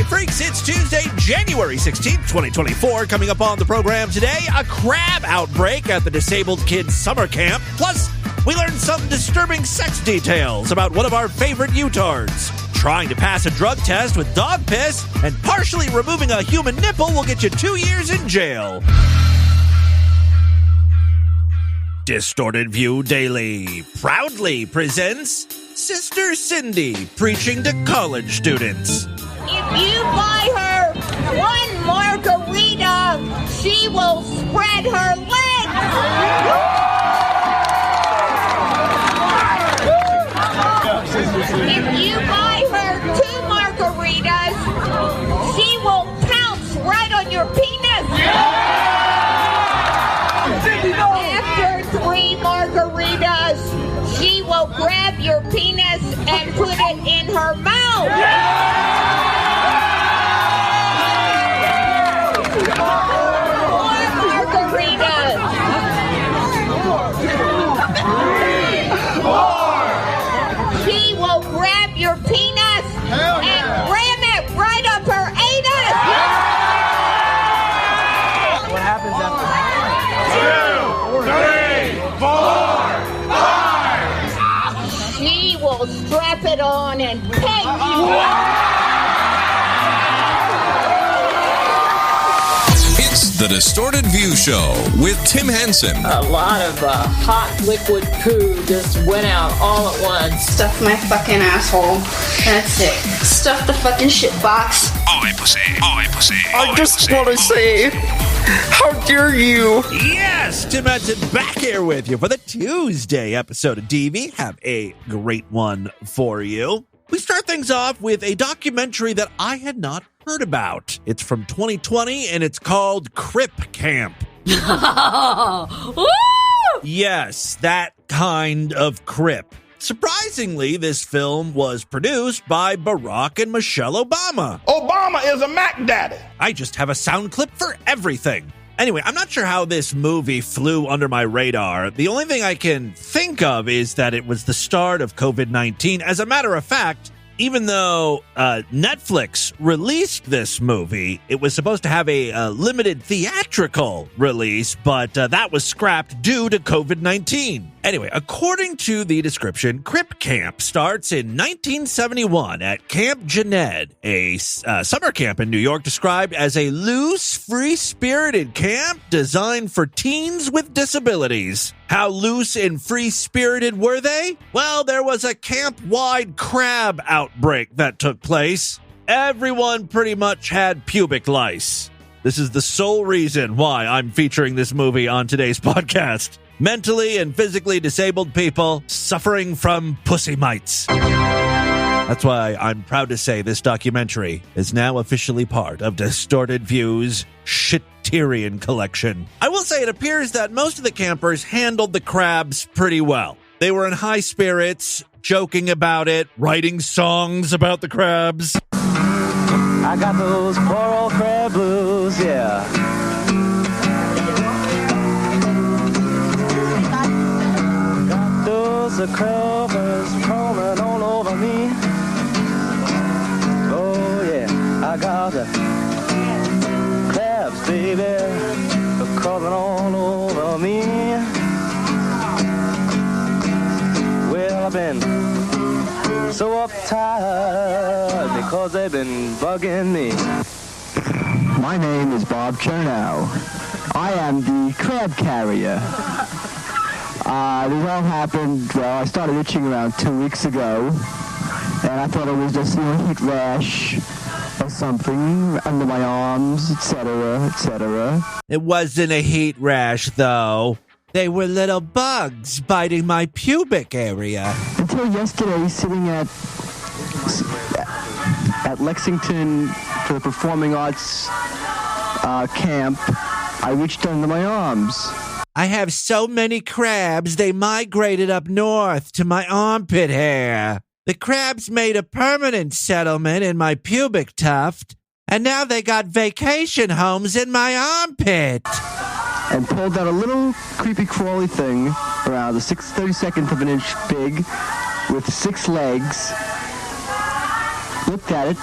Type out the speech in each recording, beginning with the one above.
Freaks. It's Tuesday, January 16th, 2024. Coming up on the program today, a crab outbreak at the disabled kids' summer camp. Plus, we learned some disturbing sex details about one of our favorite U-tards. Trying to pass a drug test with dog piss and partially removing a human nipple will get you 2 years in jail. Distorted View Daily proudly presents Sister Cindy preaching to college students. If you buy her one margarita, she will spread her legs. If you buy her 2 margaritas, she will pounce right on your penis. After 3 margaritas, she will grab your penis and put it in her mouth. More margaritas. 4. She will grab your penis and ram it right up her anus. What happens after that? 2, 3, 4, 5. She will strap it on and peg you. It's the Distorted View Show with Tim Henson. A lot of hot liquid poo just went out all at once. Stuff my fucking asshole. That's it. Stuff the fucking shit box. Oi, pussy. Oi, pussy. I just want to say, how dare you? Yes, Tim Henson back here with you for the Tuesday episode of DV. Have a great one for you. We start things off with a documentary that I had not heard about. It's from 2020 and it's called Crip Camp. Woo! Yes, that kind of crip. Surprisingly, this film was produced by Barack and Michelle Obama. Obama is a Mac Daddy. I just have a sound clip for everything. Anyway, I'm not sure how this movie flew under my radar. The only thing I can think of is that it was the start of COVID-19. As a matter of fact, even though Netflix released this movie, it was supposed to have a limited theatrical release, but that was scrapped due to COVID-19. Anyway, according to the description, Crip Camp starts in 1971 at Camp Jened, a summer camp in New York described as a loose, free-spirited camp designed for teens with disabilities. How loose and free-spirited were they? Well, there was a camp-wide crab outbreak that took place. Everyone pretty much had pubic lice. This is the sole reason why I'm featuring this movie on today's podcast. Mentally and physically disabled people suffering from pussy mites. That's why I'm proud to say this documentary is now officially part of Distorted View's Shitterian collection. I will say it appears that most of the campers handled the crabs pretty well. They were in high spirits, joking about it, writing songs about the crabs. I got those poor old crab blues, yeah. Got those crabbers crawling all over me. Oh yeah, I got the crabs, baby, crawling all over me. Well, I've been so uptight because they've been bugging me. My name is Bob Chernow. I am the crab carrier. This all happened, I started itching around 2 weeks ago, and I thought it was just a heat rash or something under my arms, etc., etc. It wasn't a heat rash, though. They were little bugs biting my pubic area. Until yesterday, sitting at Lexington for the Performing Arts camp, I reached under my arms. I have so many crabs, they migrated up north to my armpit hair. The crabs made a permanent settlement in my pubic tuft, and now they got vacation homes in my armpit. And pulled out a little creepy crawly thing around the 32nd of an inch big with 6 legs. Looked at it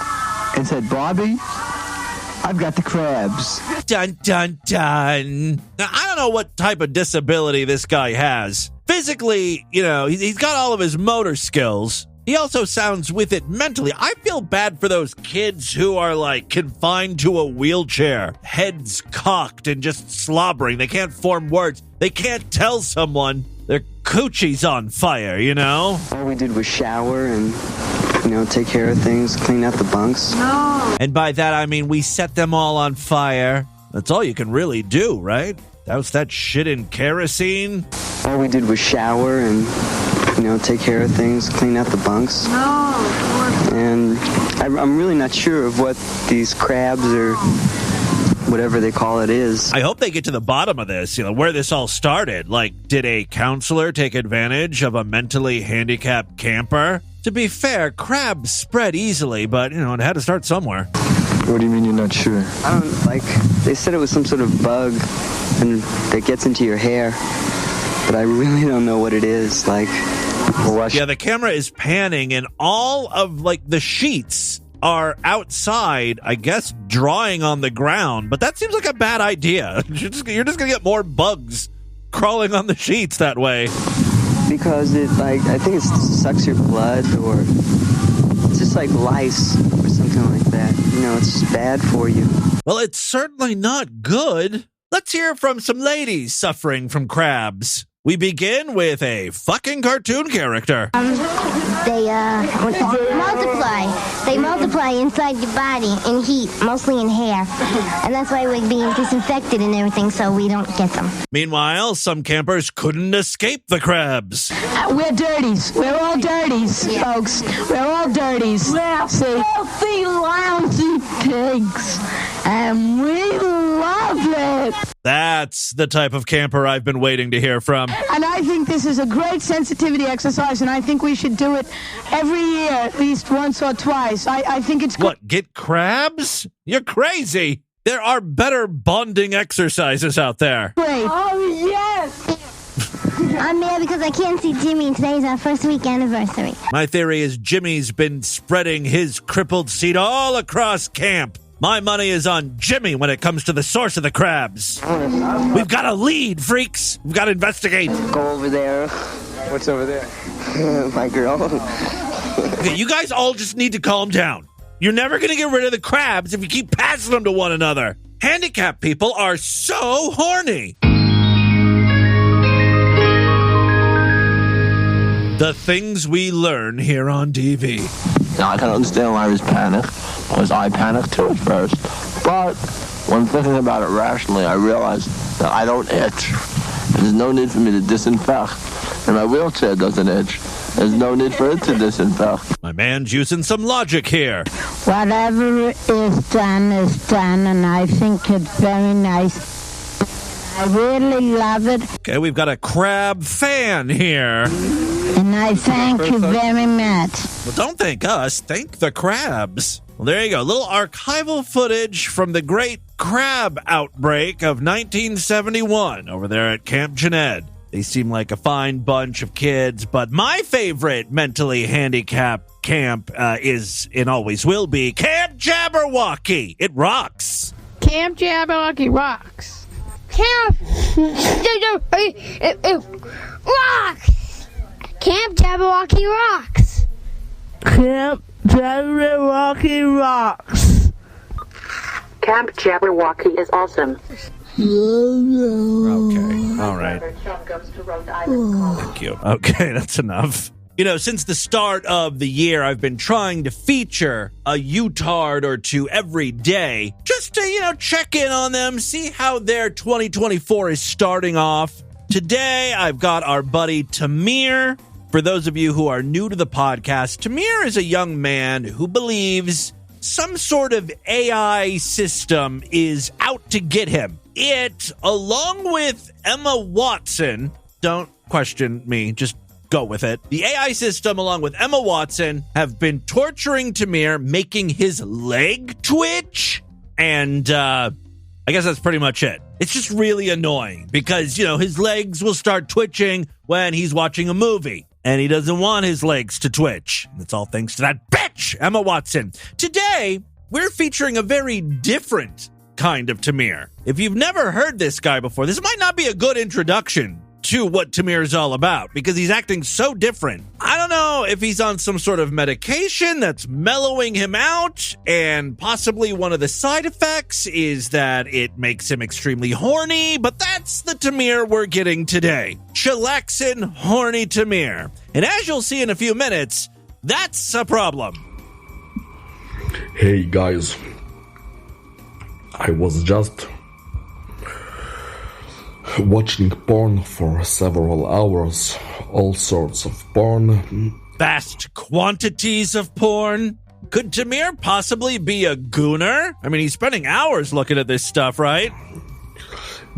and said, Bobby, I've got the crabs. Dun, dun, dun. Now, I don't know what type of disability this guy has. Physically, he's got all of his motor skills. He also sounds with it mentally. I feel bad for those kids who are like confined to a wheelchair, heads cocked and just slobbering. They can't form words. They can't tell someone their coochie's on fire, All we did was shower and, take care of things, clean out the bunks. No. And by that, I mean we set them all on fire. That's all you can really do, right? Douse that shit in kerosene. All we did was shower and, take care of things, clean out the bunks. No. And I'm really not sure of what these crabs or whatever they call it is. I hope they get to the bottom of this, where this all started. Like, did a counselor take advantage of a mentally handicapped camper? To be fair, crabs spread easily, but, it had to start somewhere. What do you mean you're not sure? I don't, they said it was some sort of bug and that gets into your hair, but I really don't know what it is. Yeah, the camera is panning and all of, the sheets are outside, I guess, drying on the ground, but that seems like a bad idea. You're just going to get more bugs crawling on the sheets that way. Because I think it sucks your blood, or it's just like lice or something like that. It's just bad for you. Well, it's certainly not good. Let's hear from some ladies suffering from crabs. We begin with a fucking cartoon character. They multiply. They multiply inside your body in heat, mostly in hair. And that's why we're being disinfected and everything so we don't get them. Meanwhile, some campers couldn't escape the crabs. We're dirties. We're all dirties, folks. We're all dirties. We're filthy, lousy pigs. And we love it. That's the type of camper I've been waiting to hear from. And I think this is a great sensitivity exercise, and I think we should do it every year, at least once or twice. I think it's good. What, get crabs? You're crazy. There are better bonding exercises out there. Great. Oh, yes. I'm mad because I can't see Jimmy, and today's our first week anniversary. My theory is Jimmy's been spreading his crippled seed all across camp. My money is on Jimmy when it comes to the source of the crabs. We've got a lead, freaks. We've got to investigate. Go over there. What's over there? My girl. Okay, you guys all just need to calm down. You're never going to get rid of the crabs if you keep passing them to one another. Handicapped people are so horny. The things we learn here on DV. Now, I can understand why he's panicked, because I panicked too at first. But when thinking about it rationally, I realized that I don't itch. And there's no need for me to disinfect. And my wheelchair doesn't itch. There's no need for it to disinfect. My man's using some logic here. Whatever is done, and I think it's very nice. I really love it. Okay, we've got a crab fan here. And I thank you very much. Well, don't thank us. Thank the crabs. Well, there you go. A little archival footage from the great crab outbreak of 1971 over there at Camp Jened. They seem like a fine bunch of kids, but my favorite mentally handicapped camp is and always will be Camp Jabberwocky. It rocks. Camp Jabberwocky rocks. Camp rocks. Camp Jabberwocky rocks. Camp Jabberwocky rocks. Camp Jabberwocky is awesome. Okay. All right. Thank you. Okay, that's enough. Since the start of the year, I've been trying to feature a Utard or two every day just to, check in on them, see how their 2024 is starting off. Today, I've got our buddy Tamir. For those of you who are new to the podcast, Tamir is a young man who believes some sort of AI system is out to get him. It, along with Emma Watson, don't question me, just go with it. The AI system, along with Emma Watson, have been torturing Tamir, making his leg twitch. And I guess that's pretty much it. It's just really annoying because, his legs will start twitching when he's watching a movie. And he doesn't want his legs to twitch. That's all thanks to that bitch, Emma Watson. Today, we're featuring a very different kind of Tamir. If you've never heard this guy before, this might not be a good introduction to what Tamir is all about because he's acting so different. I don't know if he's on some sort of medication that's mellowing him out, and possibly one of the side effects is that it makes him extremely horny, but that's the Tamir we're getting today. Chillaxin' horny Tamir. And as you'll see in a few minutes, that's a problem. Hey guys, I was just watching porn for several hours, all sorts of porn. Vast quantities of porn? Could Tamir possibly be a gooner? I mean, he's spending hours looking at this stuff, right?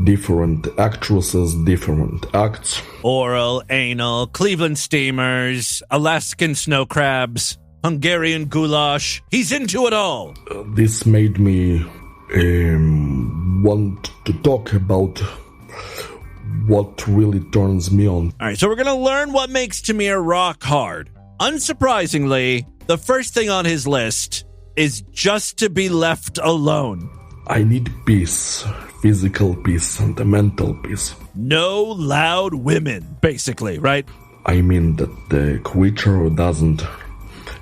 Different actresses, different acts. Oral, anal, Cleveland steamers, Alaskan snow crabs, Hungarian goulash. He's into it all. This made me want to talk about what really turns me on. All right, so we're going to learn what makes Tamir rock hard. Unsurprisingly, the first thing on his list is just to be left alone. I need peace, physical peace and mental peace. No loud women, basically, right? I mean that the creature doesn't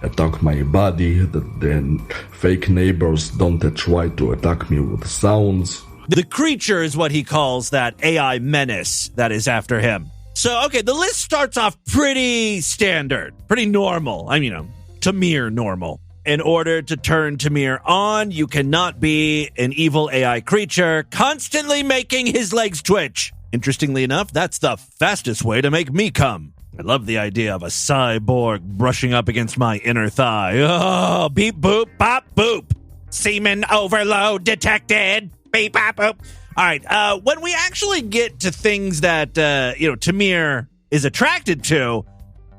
attack my body, that the fake neighbors don't try to attack me with sounds. The creature is what he calls that AI menace that is after him. So, okay, the list starts off pretty standard, pretty normal. I mean, Tamir normal. In order to turn Tamir on, you cannot be an evil AI creature constantly making his legs twitch. Interestingly enough, that's the fastest way to make me come. I love the idea of a cyborg brushing up against my inner thigh. Oh, beep, boop, bop, boop. Semen overload detected. Beep, bop, boop. All right, when we actually get to things that, Tamir is attracted to,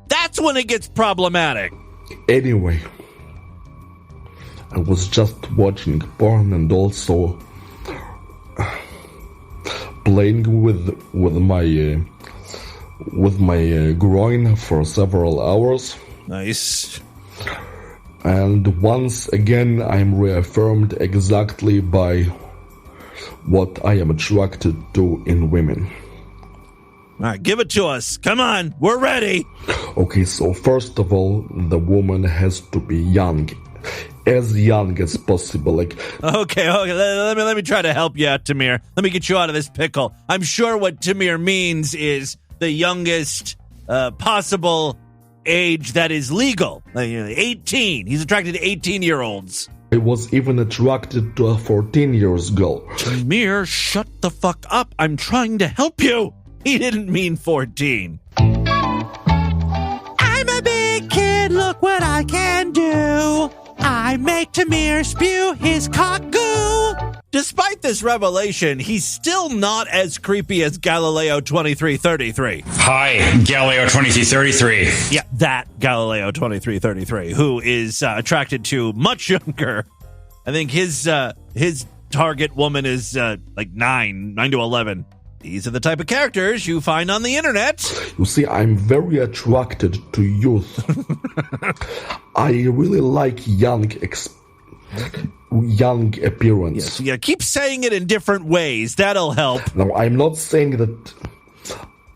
that's when it gets problematic. Anyway, I was just watching porn and also playing with my groin for several hours. Nice. And once again, I'm reaffirmed exactly by what I am attracted to in women. All right, give it to us. Come on, we're ready. Okay, so first of all, the woman has to be young. As young as possible, like... Okay, let me try to help you out, Tamir. Let me get you out of this pickle. I'm sure what Tamir means is the youngest possible age that is legal. 18. He's attracted to 18-year-olds. I was even attracted to a 14-year-old girl. Tamir, shut the fuck up. I'm trying to help you. He didn't mean 14. I'm a big kid. Look what I can do. I make Tamir spew his cock goo. Despite this revelation, he's still not as creepy as Galileo 2333. Hi, Galileo 2333. Yeah, that Galileo 2333, who is attracted to much younger. I think his target woman is like 9 to 11. These are the type of characters you find on the internet. You see, I'm very attracted to youth. I really like young appearance. Yes, yeah, keep saying it in different ways. That'll help. Now, I'm not saying that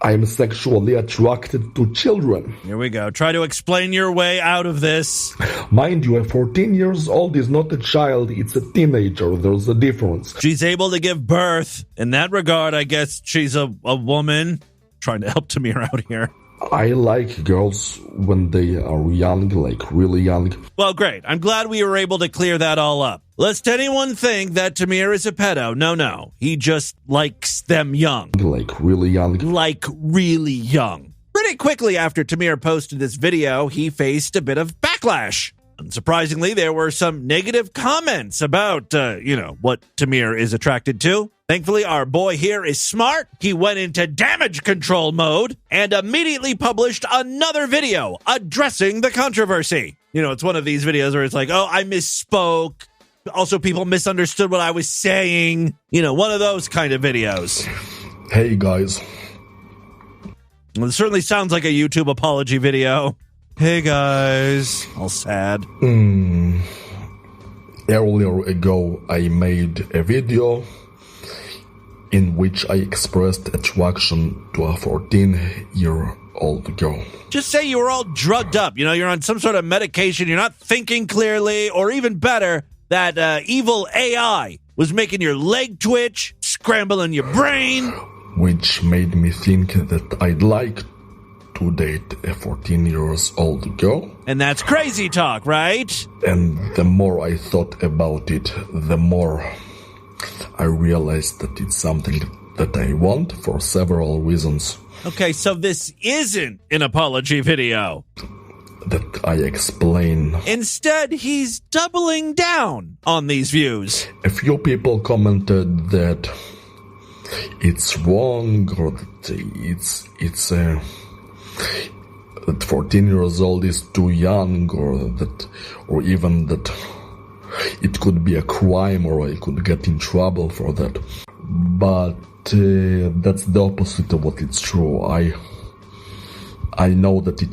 I'm sexually attracted to children. Here we go. Try to explain your way out of this. Mind you, a 14 years old is not a child, it's a teenager. There's a difference. She's able to give birth. In that regard, I guess she's a woman. Trying to help Tamir out here. I like girls when they are young, like really young. Well, great. I'm glad we were able to clear that all up. Lest anyone think that Tamir is a pedo. No. He just likes them young. Like really young. Like really young. Pretty quickly after Tamir posted this video, he faced a bit of backlash. Unsurprisingly, there were some negative comments about, what Tamir is attracted to. Thankfully, our boy here is smart. He went into damage control mode and immediately published another video addressing the controversy. It's one of these videos where it's like, oh, I misspoke. Also, people misunderstood what I was saying. One of those kind of videos. Hey, guys. Well, it certainly sounds like a YouTube apology video. Hey, guys. All sad. earlier ago I made a video in which I expressed attraction to a 14-year-old girl. Just say you were all drugged up. You know, you're on some sort of medication. You're not thinking clearly, or even better, that evil AI was making your leg twitch, scrambling your brain. Which made me think that I'd like to date a 14-year-old girl. And that's crazy talk, right? And the more I thought about it, the more I realized that it's something that I want for several reasons. Okay, so this isn't an apology video. That I explain. Instead, he's doubling down on these views. A few people commented that it's wrong, or that that 14 years old is too young, or even that it could be a crime, or I could get in trouble for that. But that's the opposite of what it's true. I know that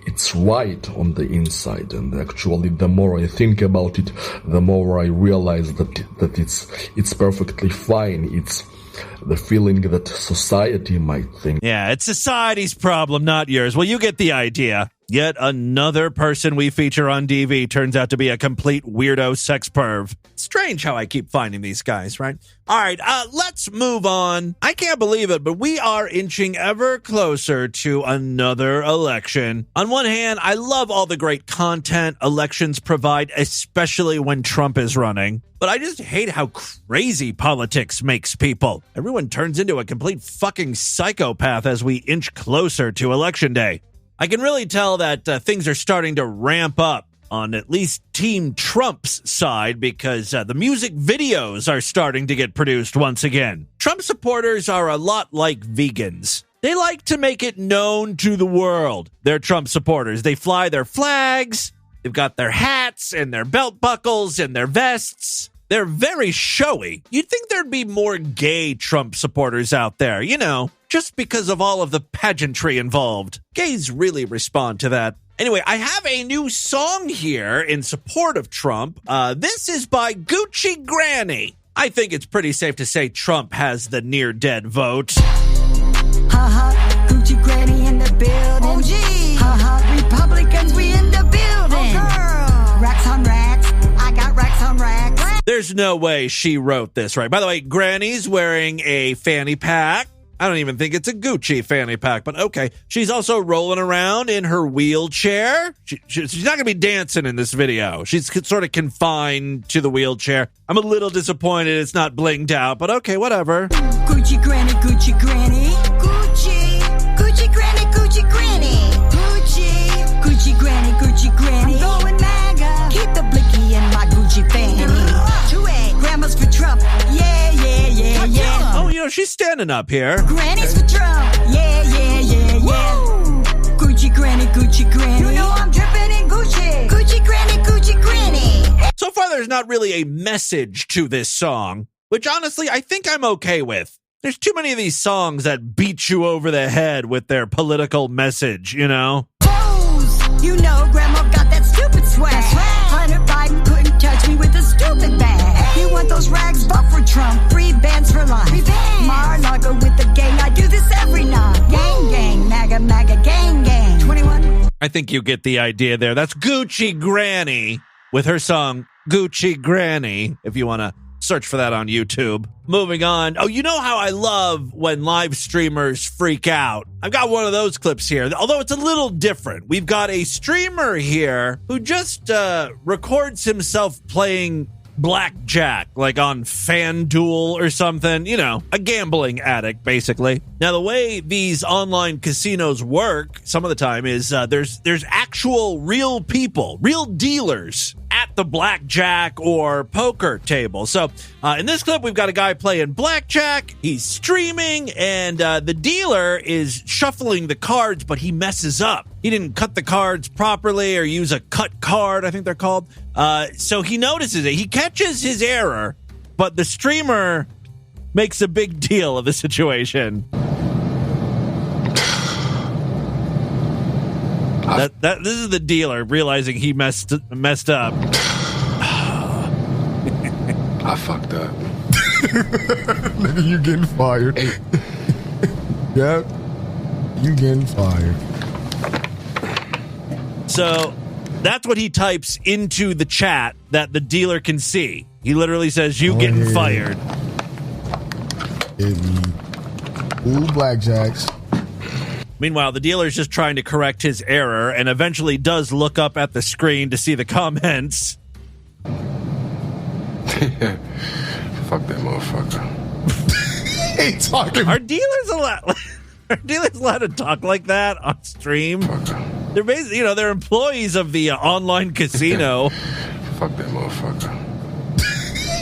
it's right on the inside, and actually the more I think about it, the more I realize that it's perfectly fine. It's the feeling that society might think. Yeah, it's society's problem, not yours. Well, you get the idea. Yet another person we feature on DV turns out to be a complete weirdo sex perv. Strange how I keep finding these guys, right? All right, let's move on. I can't believe it, but we are inching ever closer to another election. On one hand, I love all the great content elections provide, especially when Trump is running. But I just hate how crazy politics makes people. Everyone turns into a complete fucking psychopath as we inch closer to Election Day. I can really tell that things are starting to ramp up on at least Team Trump's side because the music videos are starting to get produced once again. Trump supporters are a lot like vegans. They like to make it known to the world. They're Trump supporters. They fly their flags. They've got their hats and their belt buckles and their vests. They're very showy. You'd think there'd be more gay Trump supporters out there, you know, just because of all of the pageantry involved. Gays really respond to that. Anyway, I have a new song here in support of Trump. This is by Gucci Granny. I think it's pretty safe to say Trump has the near-dead vote. Ha-ha, Gucci Granny in the building. Oh, gee. Ha-ha, Republicans, we in the building. Oh, girl. Racks on racks. I got racks on racks. There's no way she wrote this right. By the way, Granny's wearing a fanny pack. I don't even think it's a Gucci fanny pack, but okay. She's also rolling around in her wheelchair. She's not going to be dancing in this video. She's sort of confined to the wheelchair. I'm a little disappointed it's not blinged out, but okay, whatever. Gucci Granny, Gucci Granny. Gucci, Gucci Granny, Gucci Granny. Gucci, Gucci Granny, Gucci Granny. I'm going MAGA. Keep the blicky in my Gucci fanny. 2A, grandma's for Trump. Yeah, yeah, yeah, yeah. Oh, you know, she's standing up here. Granny's for Trump. Yeah, yeah, yeah, yeah. Gucci Granny, Gucci Granny. You know I'm dripping in Gucci. Gucci Granny, Gucci Granny. So far, there's not really a message to this song, which honestly, I think I'm okay with. There's too many of these songs that beat you over the head with their political message, you know? Foes, you know Grandma got that stupid swag. Hunter Biden couldn't touch me with a stupid bag. You want those rags? Vote for Trump. Free bands for life. Mar-a-Lago with the gang. I do this every night. Gang, gang, MAGA, MAGA, gang, gang. 21. I think you get the idea there. That's Gucci Granny with her song Gucci Granny, if you want to search for that on YouTube. Moving on. Oh, you know how I love when live streamers freak out. I've got one of those clips here, although it's a little different. We've got a streamer here who just records himself playing blackjack, like on FanDuel or something, you know, a gambling addict, basically. Now, the way these online casinos work some of the time is there's actual real people, real dealers at the blackjack or poker table. So in this clip, we've got a guy playing blackjack. He's streaming, and the dealer is shuffling the cards, but he messes up. He didn't cut the cards properly or use a cut card, I think they're called. So he notices it. He catches his error, but the streamer makes a big deal of the situation. This is the dealer realizing he messed up. I fucked up. Nigga, you getting fired. Hey. Yeah, you getting fired. So that's what he types into the chat that the dealer can see. He literally says, "You getting fired." Hit me. Ooh, blackjacks. Meanwhile, the dealer's just trying to correct his error and eventually does look up at the screen to see the comments. Fuck that motherfucker. Ain't talking. Are dealers allowed to talk like that on stream? They're basically, they're employees of the online casino. Fuck that motherfucker.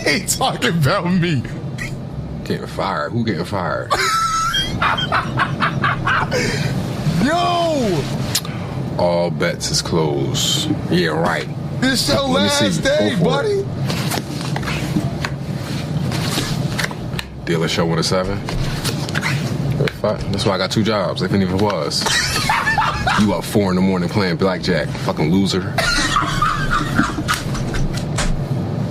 Ain't talking about me. Getting fired. Who getting fired? Yo! All bets is closed. Yeah, right. This your last day, buddy. Dealer show 1 to 7. That's why I got 2 jobs. Even if it was. You up 4 in the morning playing blackjack. Fucking loser.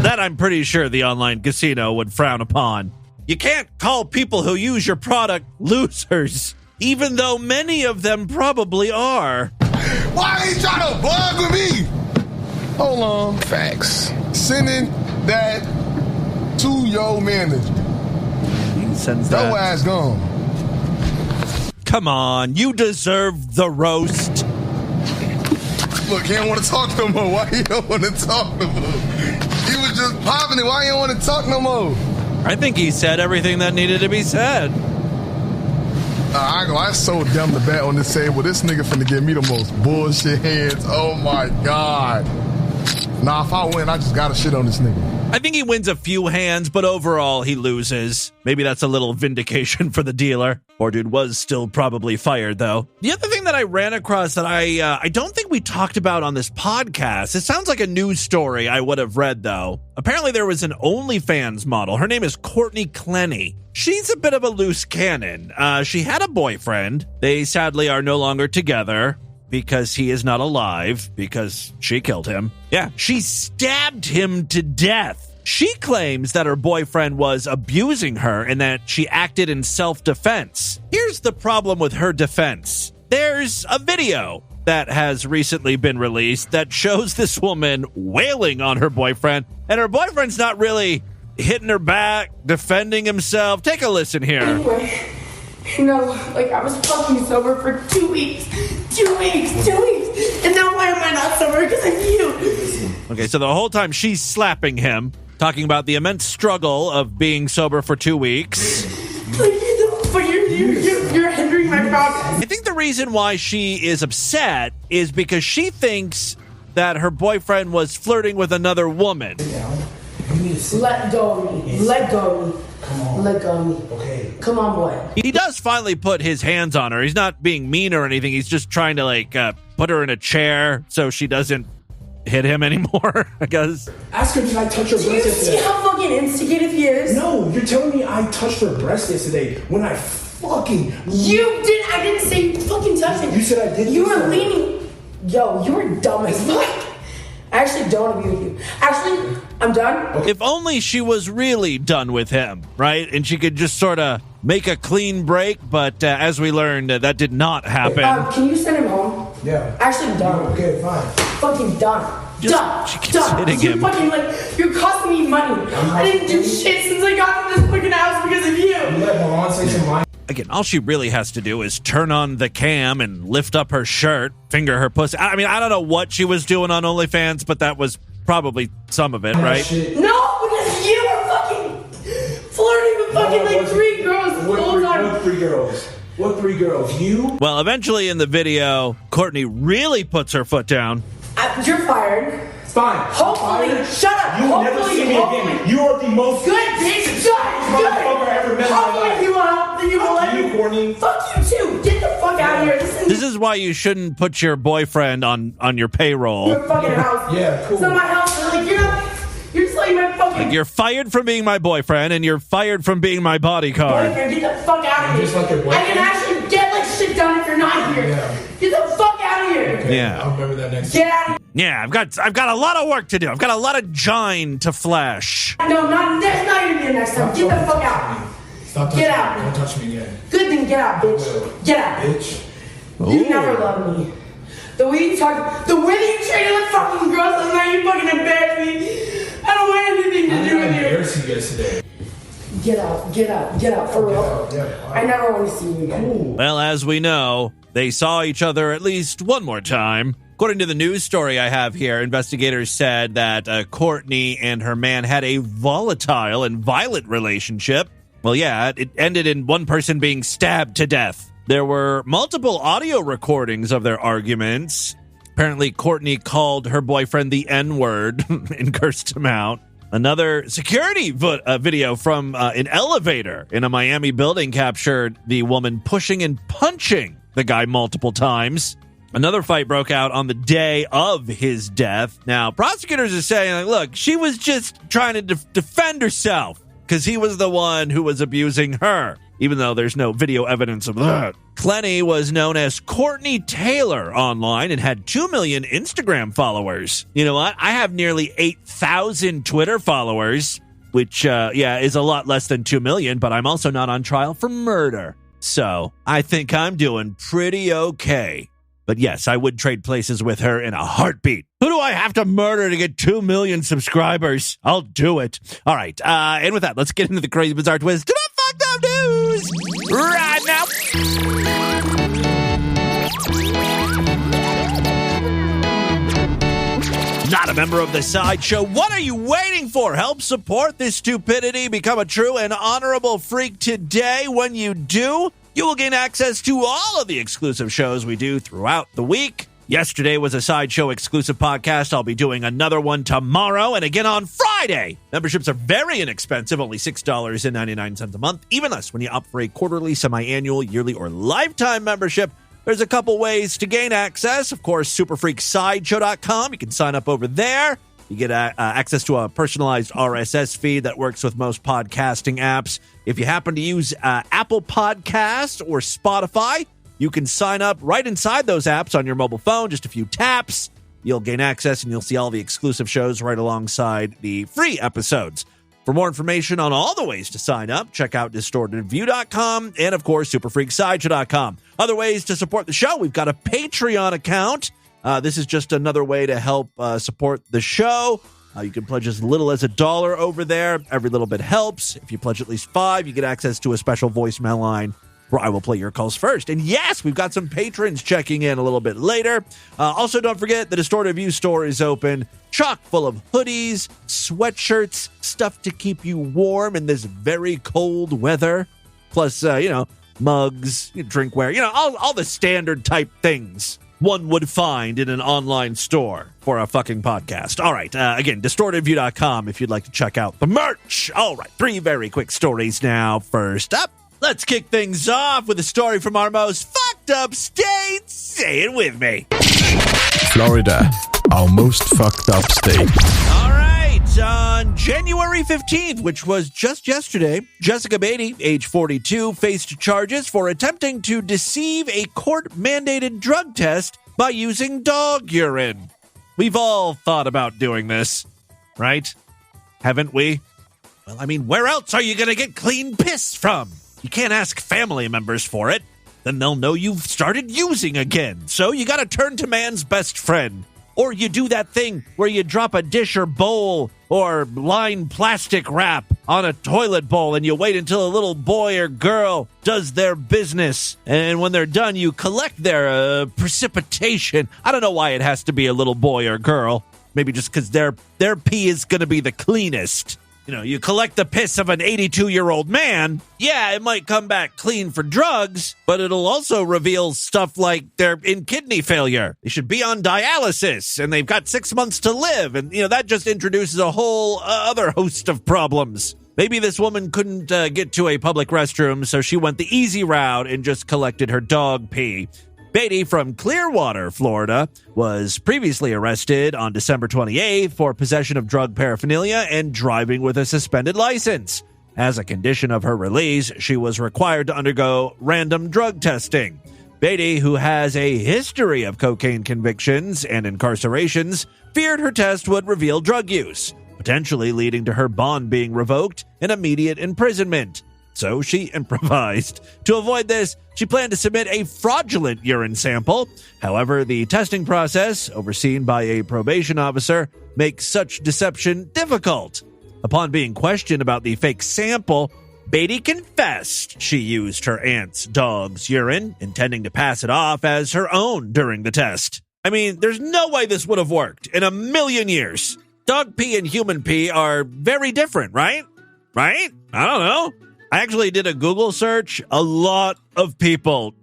That I'm pretty sure the online casino would frown upon. You can't call people who use your product losers, even though many of them probably are. Why are you trying to bug with me? Hold on. Facts. Sending that to your manager. He sends that. Your ass gone. Come on, you deserve the roast. Look, he don't want to talk no more. Why he don't want to talk no more? He was just popping it. Why he don't want to talk no more? I think he said everything that needed to be said. I so dumb to bet on this table. This nigga finna give me the most bullshit hands. Oh my God. Nah, if I win, I just gotta shit on this nigga. I think he wins a few hands, but overall he loses. Maybe that's a little vindication for the dealer. Poor dude was still probably fired, though. The other thing that I ran across that I don't think we talked about on this podcast, it sounds like a news story I would have read, though. Apparently there was an OnlyFans model. Her name is Courtney Clenny. She's a bit of a loose cannon. She had a boyfriend. They sadly are no longer together because he is not alive because she killed him. Yeah, she stabbed him to death. She claims that her boyfriend was abusing her and that she acted in self-defense. Here's the problem with her defense. There's a video that has recently been released that shows this woman wailing on her boyfriend, and her boyfriend's not really hitting her back, defending himself. Take a listen here. Anyway, I was fucking sober for 2 weeks. 2 weeks. And now why am I not sober? Because of you. Okay, so the whole time she's slapping him, talking about the immense struggle of being sober for 2 weeks. But you're hindering my progress. I think the reason why she is upset is because she thinks that her boyfriend was flirting with another woman. Let go of me. Let go of me. Come on. Let go of me. Okay. Come on, boy. He does finally put his hands on her. He's not being mean or anything. He's just trying to put her in a chair so she doesn't hit him anymore, I guess. Ask her, did I touch her breast yesterday? Do you see how fucking instigative he is? No, you're telling me I touched her breast yesterday when I fucking... You did. I didn't say you fucking touched it. You said I did. You were leaning. Yo, you were dumb as fuck. I actually don't agree with you. Actually, I'm done. Okay. If only she was really done with him, right? And she could just sort of make a clean break, but as we learned, that did not happen. Can you send him home? Yeah. Actually, done. Okay, fine. Fucking done. Done. She keeps hitting him. You're costing me money. I didn't do shit since I got to this fucking house because of you. You let Milan say some money. Again, all she really has to do is turn on the cam and lift up her shirt, finger her pussy. I mean, I don't know what she was doing on OnlyFans, but that was probably some of it, right? No, because you were fucking flirting with fucking 3 girls the whole time. What 3 girls? What 3 girls? You? Well, eventually in the video, Courtney really puts her foot down. You're fired. Fine. Hopefully, shut up. You will never see me again. You are the most good bitch. motherfucker I ever met in my life. You will let me. Courtney. Fuck you too. Get the fuck out of here. This is why you shouldn't put your boyfriend on your payroll. Your fucking house. Yeah, cool. It's not my house. You're just like my fucking. You're fired from being my boyfriend, and you're fired from being my bodyguard. Boyfriend, get the fuck out of here. Just like your boyfriend? I can actually get shit down if you're not here. Yeah. Get the fuck out of here. Okay, Yeah. I'll remember that next Get out of here. Yeah, I've got a lot of work to do. I've got a lot of gine to flash. No, there's not gonna be a next time. Get the fuck out. Stop touching Get me. out. Don't touch me again. Good thing, get out, bitch. Get out. Bitch. You never loved me. The way you talk, the way that you treated the fucking girls last night, you fucking embarrassed me. I don't want anything to do with you. Embarrassing you guys today. Get out, for real. I never want to see you again. Well, as we know, they saw each other at least one more time. According to the news story I have here, investigators said that Courtney and her man had a volatile and violent relationship. Well, yeah, it ended in one person being stabbed to death. There were multiple audio recordings of their arguments. Apparently, Courtney called her boyfriend the N-word and cursed him out. Another security video from an elevator in a Miami building captured the woman pushing and punching the guy multiple times. Another fight broke out on the day of his death. Now, prosecutors are saying, like, look, she was just trying to defend herself because he was the one who was abusing her, even though there's no video evidence of that. Clenny was known as Courtney Taylor online and had 2 million Instagram followers. You know what? I have nearly 8,000 Twitter followers, which, is a lot less than 2 million, but I'm also not on trial for murder. So I think I'm doing pretty okay. But yes, I would trade places with her in a heartbeat. Who do I have to murder to get 2 million subscribers? I'll do it. All right. And with that, let's get into the crazy, bizarre twist to the fucked up news right now. Not a member of the Sideshow? What are you waiting for? Help support this stupidity. Become a true and honorable freak today. When you do, you will gain access to all of the exclusive shows we do throughout the week. Yesterday was a Sideshow exclusive podcast. I'll be doing another one tomorrow and again on Friday. Memberships are very inexpensive, only $6.99 a month, even less when you opt for a quarterly, semi-annual, yearly, or lifetime membership. There's a couple ways to gain access. Of course, superfreaksideshow.com. You can sign up over there. You get access to a personalized RSS feed that works with most podcasting apps. If you happen to use Apple Podcasts or Spotify, you can sign up right inside those apps on your mobile phone, just a few taps. You'll gain access and you'll see all the exclusive shows right alongside the free episodes. For more information on all the ways to sign up, check out distortedview.com and, of course, superfreaksideshow.com. Other ways to support the show, we've got a Patreon account. This is just another way to help support the show. You can pledge as little as $1 over there. Every little bit helps. If you pledge at least $5, you get access to a special voicemail line where I will play your calls first. And yes, we've got some patrons checking in a little bit later. Also, don't forget the Distorted View store is open. Chock full of hoodies, sweatshirts, stuff to keep you warm in this very cold weather. Plus, mugs, drinkware, all the standard type things one would find in an online store for a fucking podcast. All right. Again, distortedview.com if you'd like to check out the merch. All right. 3 very quick stories now. First up, let's kick things off with a story from our most fucked up state. Say it with me. Florida, our most fucked up state. All right. On January 15th, which was just yesterday, Jessica Beatty, age 42, faced charges for attempting to deceive a court-mandated drug test by using dog urine. We've all thought about doing this, right? Haven't we? Well, I mean, where else are you going to get clean piss from? You can't ask family members for it. Then they'll know you've started using again. So you got to turn to man's best friend. Or you do that thing where you drop a dish or bowl or lined plastic wrap on a toilet bowl and you wait until a little boy or girl does their business. And when they're done, you collect their precipitation. I don't know why it has to be a little boy or girl. Maybe just because their pee is going to be the cleanest. You collect the piss of an 82-year-old man. Yeah, it might come back clean for drugs, but it'll also reveal stuff like they're in kidney failure. They should be on dialysis, and they've got 6 months to live. And, that just introduces a whole other host of problems. Maybe this woman couldn't get to a public restroom, so she went the easy route and just collected her dog pee. Beatty from Clearwater, Florida, was previously arrested on December 28th for possession of drug paraphernalia and driving with a suspended license. As a condition of her release, she was required to undergo random drug testing. Beatty, who has a history of cocaine convictions and incarcerations, feared her test would reveal drug use, potentially leading to her bond being revoked and immediate imprisonment. So she improvised. To avoid this, she planned to submit a fraudulent urine sample. However, the testing process, overseen by a probation officer, makes such deception difficult. Upon being questioned about the fake sample, Beatty confessed she used her aunt's dog's urine, intending to pass it off as her own during the test. I mean, there's no way this would have worked in a million years. Dog pee and human pee are very different, right? Right? I don't know. I actually did a Google search. A lot of people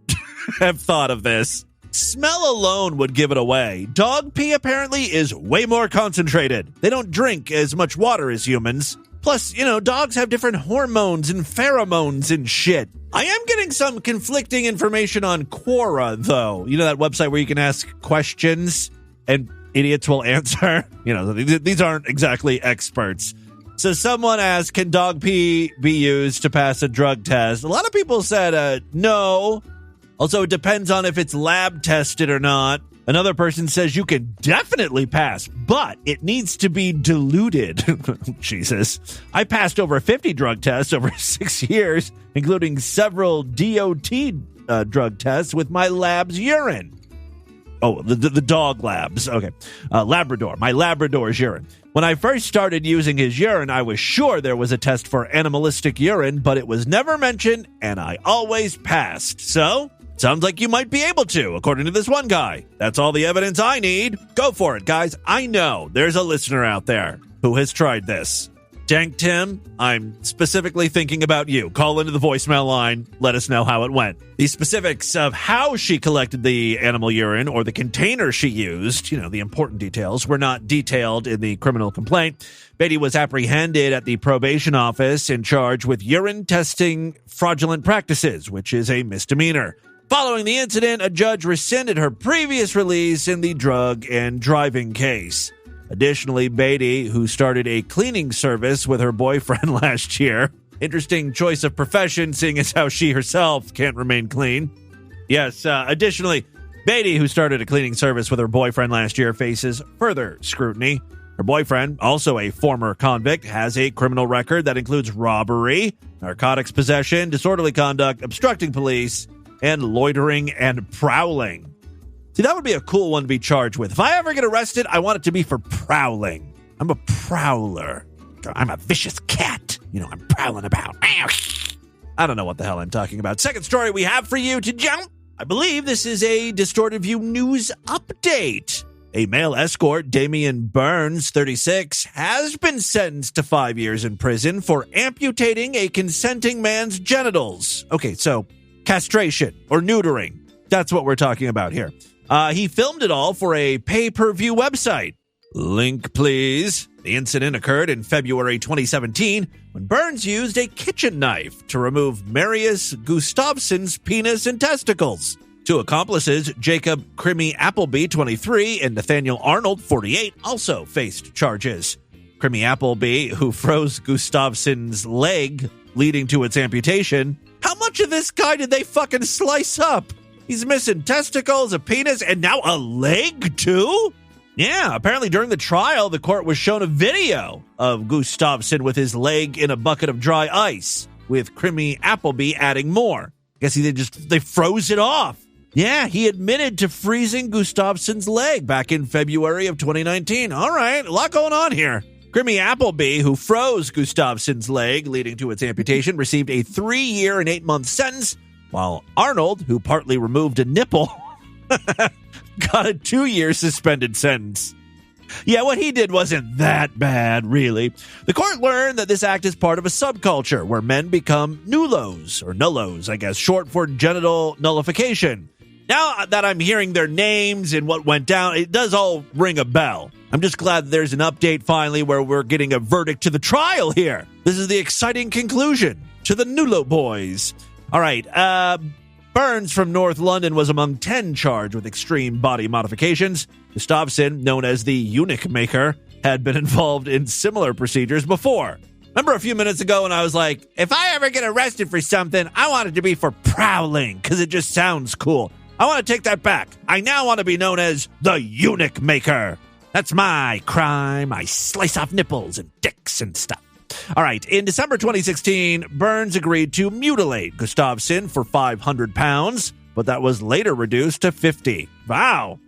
have thought of this. Smell alone would give it away. Dog pee apparently is way more concentrated. They don't drink as much water as humans. Plus, dogs have different hormones and pheromones and shit. I am getting some conflicting information on Quora, though. That website where you can ask questions and idiots will answer. These aren't exactly experts. So someone asked, can dog pee be used to pass a drug test? A lot of people said no. Also, it depends on if it's lab tested or not. Another person says you can definitely pass, but it needs to be diluted. Jesus. I passed over 50 drug tests over 6 years, including several DOT drug tests with my lab's urine. Oh, the dog labs. Okay. Labrador. My Labrador's urine. When I first started using his urine, I was sure there was a test for animalistic urine, but it was never mentioned, and I always passed. So, sounds like you might be able to, according to this one guy. That's all the evidence I need. Go for it, guys. I know there's a listener out there who has tried this. Dank Tim, I'm specifically thinking about you. Call into the voicemail line. Let us know how it went. The specifics of how she collected the animal urine or the container she used, the important details, were not detailed in the criminal complaint. Beatty was apprehended at the probation office and charged with urine testing fraudulent practices, which is a misdemeanor. Following the incident, a judge rescinded her previous release in the drug and driving case. Additionally, Beatty, who started a cleaning service with her boyfriend last year. Interesting choice of profession, seeing as how she herself can't remain clean. Yes, additionally, Beatty, who started a cleaning service with her boyfriend last year, faces further scrutiny. Her boyfriend, also a former convict, has a criminal record that includes robbery, narcotics possession, disorderly conduct, obstructing police, and loitering and prowling. See, that would be a cool one to be charged with. If I ever get arrested, I want it to be for prowling. I'm a prowler. I'm a vicious cat. I'm prowling about. I don't know what the hell I'm talking about. Second story we have for you to jump. I believe this is a Distorted View news update. A male escort, Damian Burns, 36, has been sentenced to 5 years in prison for amputating a consenting man's genitals. Okay, so castration or neutering. That's what we're talking about here. He filmed it all for a pay-per-view website. Link, please. The incident occurred in February 2017 when Burns used a kitchen knife to remove Marius Gustafsson's penis and testicles. Two accomplices, Jacob Crimmy Appleby, 23, and Nathaniel Arnold, 48, also faced charges. Crimmy Appleby, who froze Gustafsson's leg, leading to its amputation. How much of this guy did they fucking slice up? He's missing testicles, a penis, and now a leg, too? Yeah, apparently during the trial, the court was shown a video of Gustafsson with his leg in a bucket of dry ice, with Crimmy Appleby adding more. Guess they froze it off. Yeah, he admitted to freezing Gustafsson's leg back in February of 2019. All right, a lot going on here. Crimmy Appleby, who froze Gustafsson's leg, leading to its amputation, received a 3-year and 8-month sentence, while Arnold, who partly removed a nipple, got a 2-year suspended sentence. Yeah, what he did wasn't that bad, really. The court learned that this act is part of a subculture where men become nullos, or nullos, I guess, short for genital nullification. Now that I'm hearing their names and what went down, it does all ring a bell. I'm just glad that there's an update finally where we're getting a verdict to the trial here. This is the exciting conclusion to the Nullo boys. All right, Burns from North London was among 10 charged with extreme body modifications. Gustafsson, known as the eunuch maker, had been involved in similar procedures before. Remember a few minutes ago when I was like, if I ever get arrested for something, I want it to be for prowling, because it just sounds cool. I want to take that back. I now want to be known as the eunuch maker. That's my crime. I slice off nipples and dicks and stuff. All right, in December 2016, Burns agreed to mutilate Gustafsson for 500 pounds, but that was later reduced to 50. Wow,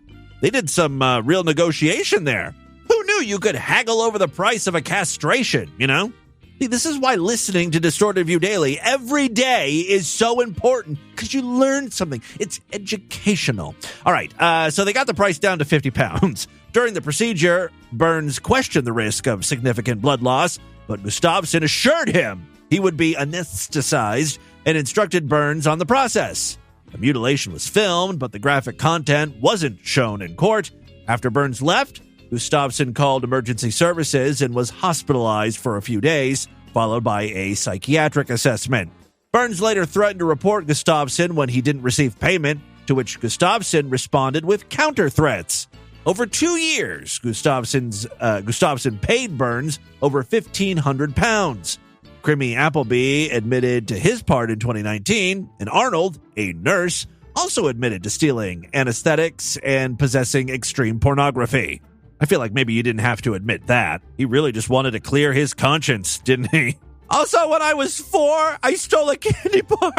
they did some real negotiation there. Who knew you could haggle over the price of a castration, you know? See, this is why listening to Distorted View Daily every day is so important, because you learn something. It's educational. All right, so they got the price down to 50 pounds. During the procedure, Burns questioned the risk of significant blood loss, but Gustafsson assured him he would be anesthetized and instructed Burns on the process. The mutilation was filmed, but the graphic content wasn't shown in court. After Burns left, Gustafsson called emergency services and was hospitalized for a few days, followed by a psychiatric assessment. Burns later threatened to report Gustafsson when he didn't receive payment, to which Gustafsson responded with counter threats. Over 2 years, Gustafsson paid Burns over 1,500 pounds. Crimmy Appleby admitted to his part in 2019, and Arnold, a nurse, also admitted to stealing anesthetics and possessing extreme pornography. I feel like maybe you didn't have to admit that. He really just wanted to clear his conscience, didn't he? Also, when I was 4, I stole a candy bar.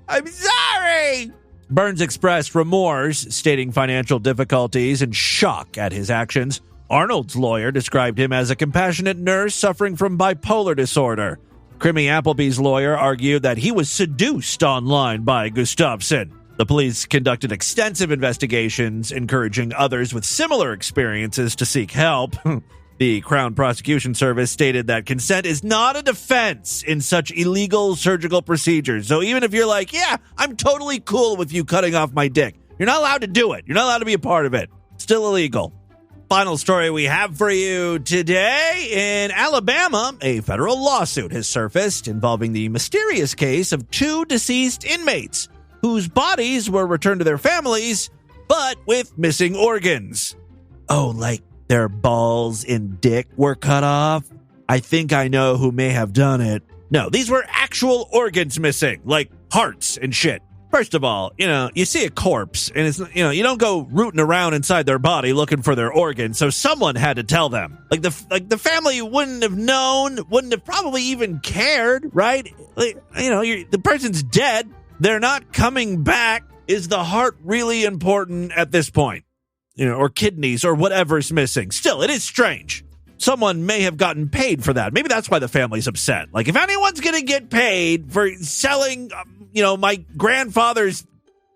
I'm sorry! Burns expressed remorse, stating financial difficulties and shock at his actions. Arnold's lawyer described him as a compassionate nurse suffering from bipolar disorder. Crimmy Appleby's lawyer argued that he was seduced online by Gustafsson. The police conducted extensive investigations, encouraging others with similar experiences to seek help. The Crown Prosecution Service stated that consent is not a defense in such illegal surgical procedures. So even if you're like, yeah, I'm totally cool with you cutting off my dick, you're not allowed to do it. You're not allowed to be a part of it. Still illegal. Final story we have for you today. In Alabama, a federal lawsuit has surfaced involving the mysterious case of 2 deceased inmates whose bodies were returned to their families, but with missing organs. Oh, like their balls and dick were cut off? I think I know who may have done it. No, these were actual organs missing, like hearts and shit. First of all, you see a corpse, and it's, you don't go rooting around inside their body looking for their organs, so someone had to tell them. Like the family wouldn't have known, wouldn't have probably even cared, right? The person's dead. They're not coming back. Is the heart really important at this point? Or kidneys or whatever's missing. Still, it is strange. Someone may have gotten paid for that. Maybe that's why the family's upset. Like, if anyone's going to get paid for selling, my grandfather's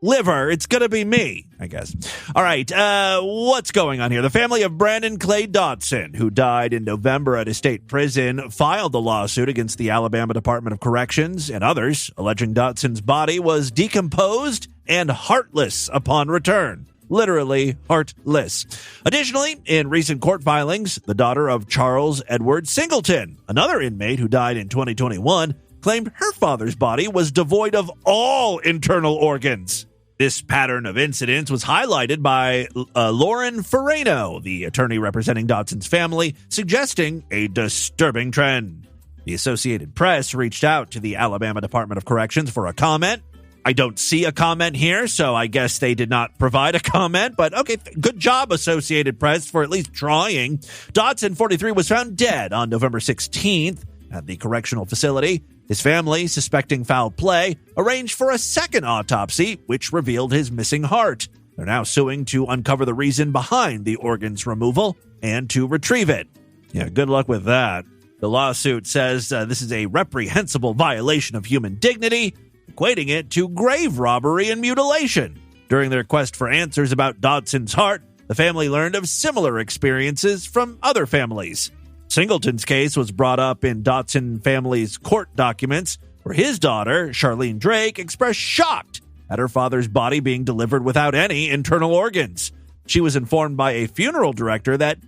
liver, it's going to be me, I guess. All right, what's going on here? The family of Brandon Clay Dotson, who died in November at a state prison, filed the lawsuit against the Alabama Department of Corrections and others, alleging Dotson's body was decomposed and heartless upon return. Literally heartless. Additionally, in recent court filings, the daughter of Charles Edward Singleton, another inmate who died in 2021, claimed her father's body was devoid of all internal organs. This pattern of incidents was highlighted by Lauren Ferrano, the attorney representing Dotson's family, suggesting a disturbing trend. The Associated Press reached out to the Alabama Department of Corrections for a comment. I don't see a comment here, so I guess they did not provide a comment, but okay, good job, Associated Press, for at least trying. Dotson, 43, was found dead on November 16th at the correctional facility. His family, suspecting foul play, arranged for a second autopsy, which revealed his missing heart. They're now suing to uncover the reason behind the organ's removal and to retrieve it. Yeah, good luck with that. The lawsuit says this is a reprehensible violation of human dignity, equating it to grave robbery and mutilation. During their quest for answers about Dotson's heart, the family learned of similar experiences from other families. Singleton's case was brought up in Dotson family's court documents, where his daughter, Charlene Drake, expressed shock at her father's body being delivered without any internal organs. She was informed by a funeral director that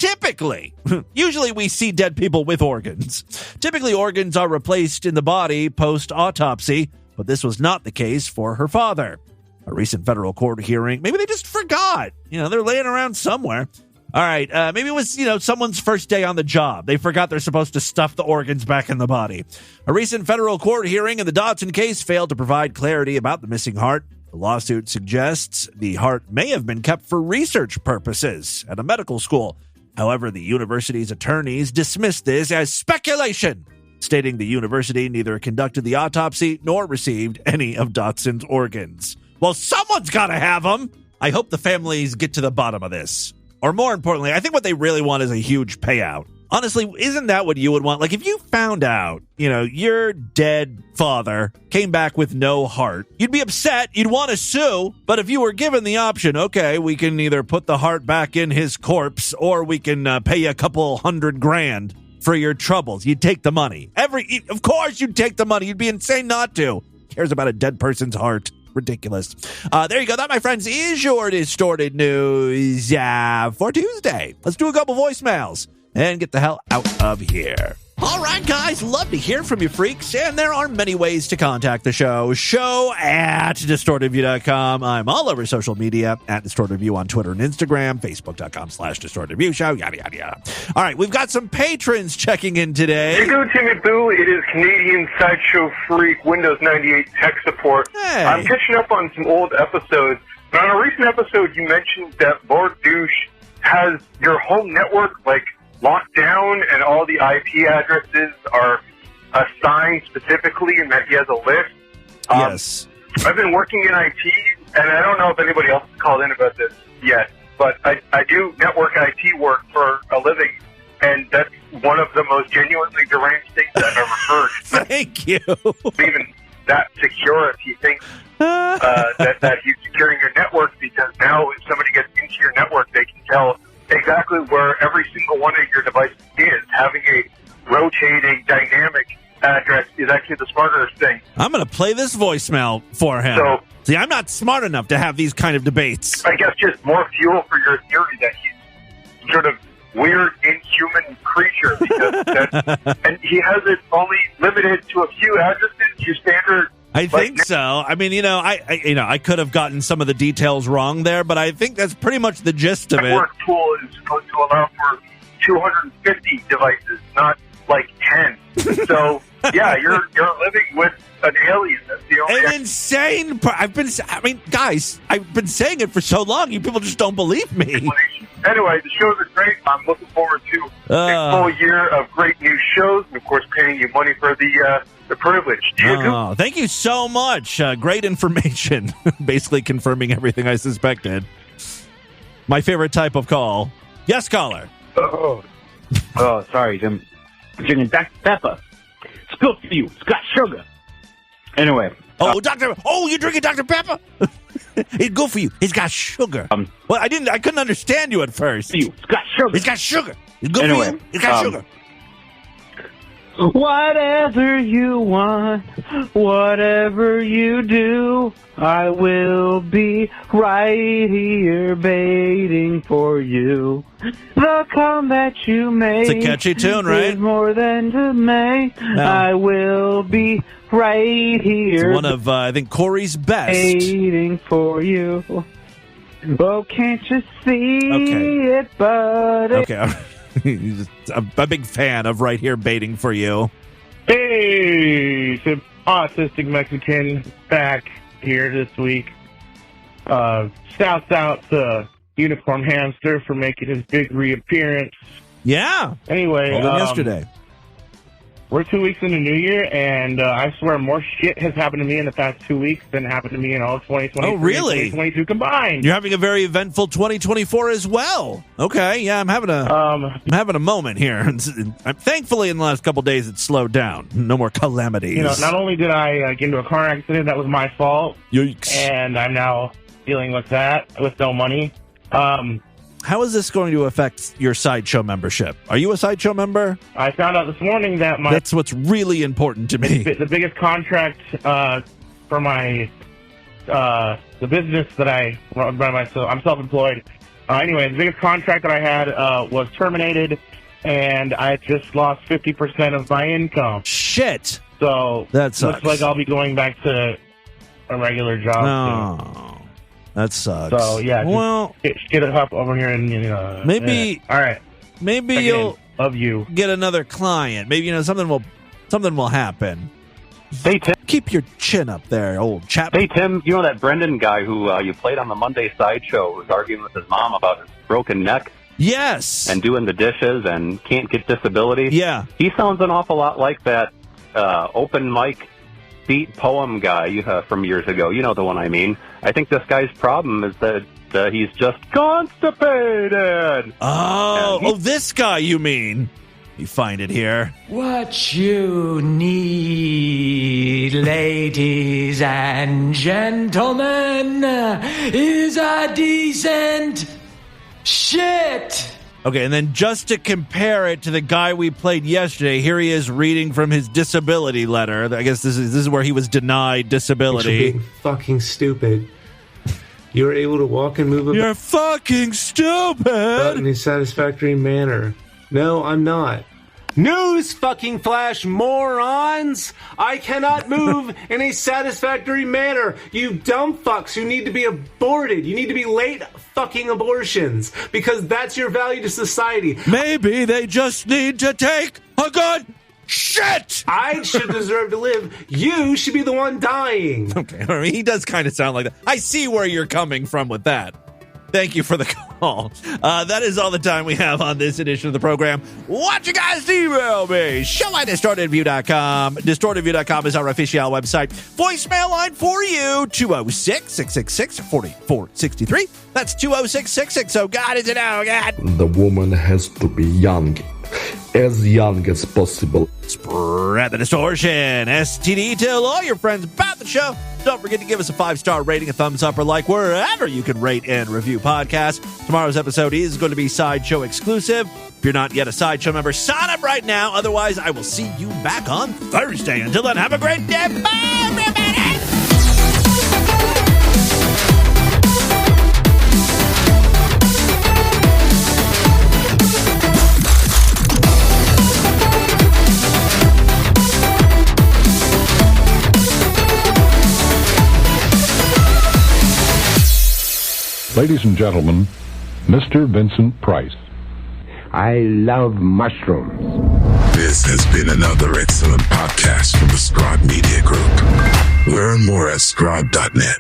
usually we see dead people with organs. Typically, organs are replaced in the body post-autopsy, but this was not the case for her father. A recent federal court hearing, maybe they just forgot. They're laying around somewhere. All right, maybe it was, someone's first day on the job. They forgot they're supposed to stuff the organs back in the body. A recent federal court hearing in the Dotson case failed to provide clarity about the missing heart. The lawsuit suggests the heart may have been kept for research purposes at a medical school. However, the university's attorneys dismissed this as speculation, stating the university neither conducted the autopsy nor received any of Dotson's organs. Well, someone's got to have them. I hope the families get to the bottom of this. Or more importantly, I think what they really want is a huge payout. Honestly, isn't that what you would want? Like, if you found out, your dead father came back with no heart, you'd be upset, you'd want to sue, but if you were given the option, okay, we can either put the heart back in his corpse or we can pay you a couple $100,000 for your troubles, you'd take the money. Of course you'd take the money. You'd be insane not to. Who cares about a dead person's heart? Ridiculous. There you go. That, my friends, is your Distorted News for Tuesday. Let's do a couple voicemails and get the hell out of here. All right, guys, love to hear from you freaks, and there are many ways to contact the show. Show@distortedview.com. I'm all over social media, at DistortedView on Twitter and Instagram, Facebook.com/DistortedViewShow, yada, yada, yada. All right, we've got some patrons checking in today. Hey, go Timmy Boo. It is Canadian Sideshow Freak, Windows 98 tech support. Hey. I'm catching up on some old episodes, but on a recent episode, you mentioned that Lord Douche has your home network, locked down, and all the IP addresses are assigned specifically, and that he has a list. Yes. I've been working in IT, and I don't know if anybody else has called in about this yet, but I do network IT work for a living, and that's one of the most genuinely deranged things I've ever heard. Thank you. Even that secure, if you think that he's securing your network, because now if somebody gets into your network, they can tell exactly where every single one of your devices is. Having a rotating, dynamic address is actually the smartest thing. I'm going to play this voicemail for him. So, see, I'm not smart enough to have these kind of debates. I guess just more fuel for your theory that he's sort of weird, inhuman creature. And he has it only limited to a few addresses, your standard. I think so. I mean, I could have gotten some of the details wrong there, but I think that's pretty much the gist of it. The network tool is supposed to allow for 250 devices, not 10. So, yeah, you're living with an alien. That's the only insane part. Guys, I've been saying it for so long, you people just don't believe me. Anyway, the shows are great. I'm looking forward to a full year of great new shows, and of course, paying you money for the privilege. Oh, thank you so much. Great information. Basically confirming everything I suspected. My favorite type of call. Yes, caller. Oh, sorry, Jim. I'm drinking Dr. Pepper. It's good for you. It's got sugar. Anyway. You're drinking Dr. Pepper? It's good for you. It's got sugar. Well, I couldn't understand you at first. It's got sugar. It's got sugar. It's good for you. It's got sugar. Whatever you want, whatever you do, I will be right here waiting for you. The comeback you made. It's a catchy tune, right? Is more than to make. No. I will be right here. It's one of, I think, Corey's best. Waiting for you. Oh, can't you see it, buddy? Okay. I'm a big fan of Right Here Baiting for You. Hey, some autistic Mexican back here this week. Shouts out to Unicorn Hamster for making his big reappearance. Yeah. Anyway, yesterday. We're 2 weeks into New Year, and I swear more shit has happened to me in the past 2 weeks than happened to me in all of 2020. Oh, really? 2022 combined. You're having a very eventful 2024 as well. Okay, yeah, I'm having a moment here. Thankfully, in the last couple of days, it's slowed down. No more calamities. Not only did I get into a car accident, that was my fault. Yikes. And I'm now dealing with that with no money. How is this going to affect your Sideshow membership? Are you a Sideshow member? I found out this morning that that's what's really important to me. The biggest contract for my the business that I run by myself. I'm self-employed. Anyway, the biggest contract that I had was terminated, and I just lost 50% of my income. Shit. So that sucks. Looks like I'll be going back to a regular job soon. That sucks. So, yeah, well, get it up over here and, maybe, all right. Maybe you'll love you. Get another client. Maybe, something will happen. Stay tuned. Keep your chin up there, old chap. Hey, Tim, you know that Brendan guy who you played on the Monday Sideshow who was arguing with his mom about his broken neck? Yes. And doing the dishes and can't get disability? Yeah. He sounds an awful lot like that open mic beat poem guy from years ago. You know the one I mean. I think this guy's problem is that he's just constipated. Oh, this guy you mean. You find it here. What you need, ladies and gentlemen, is a decent shit. Okay, and then just to compare it to the guy we played yesterday, here he is reading from his disability letter. I guess this is where he was denied disability. Being fucking stupid. You're able to walk and move about. You're fucking stupid. In a satisfactory manner. No, I'm not. News fucking flash, morons! I cannot move in a satisfactory manner. You dumb fucks who need to be aborted. You need to be late fucking abortions because that's your value to society. Maybe they just need to take a good shit. I should deserve to live. You should be the one dying. Okay, I mean, he does kind of sound like that. I see where you're coming from with that. Thank you for the call. That is all the time we have on this edition of the program. What you guys email me? Show at DistortedView.com. DistortedView.com is our official website. Voicemail line for you, 206-666-4463. That's 206-66. Oh, God, is it out, God? The woman has to be young. As young as possible. Spread the distortion. STD. Tell all your friends about the show. Don't forget to give us a 5-star rating, a thumbs up, or like wherever you can rate and review podcasts. Tomorrow's episode is going to be Sideshow exclusive. If you're not yet a Sideshow member, sign up right now. Otherwise, I will see you back on Thursday. Until then, have a great day. Bye, everybody. Ladies and gentlemen, Mr. Vincent Price. I love mushrooms. This has been another excellent podcast from the Scribe Media Group. Learn more at scribe.net.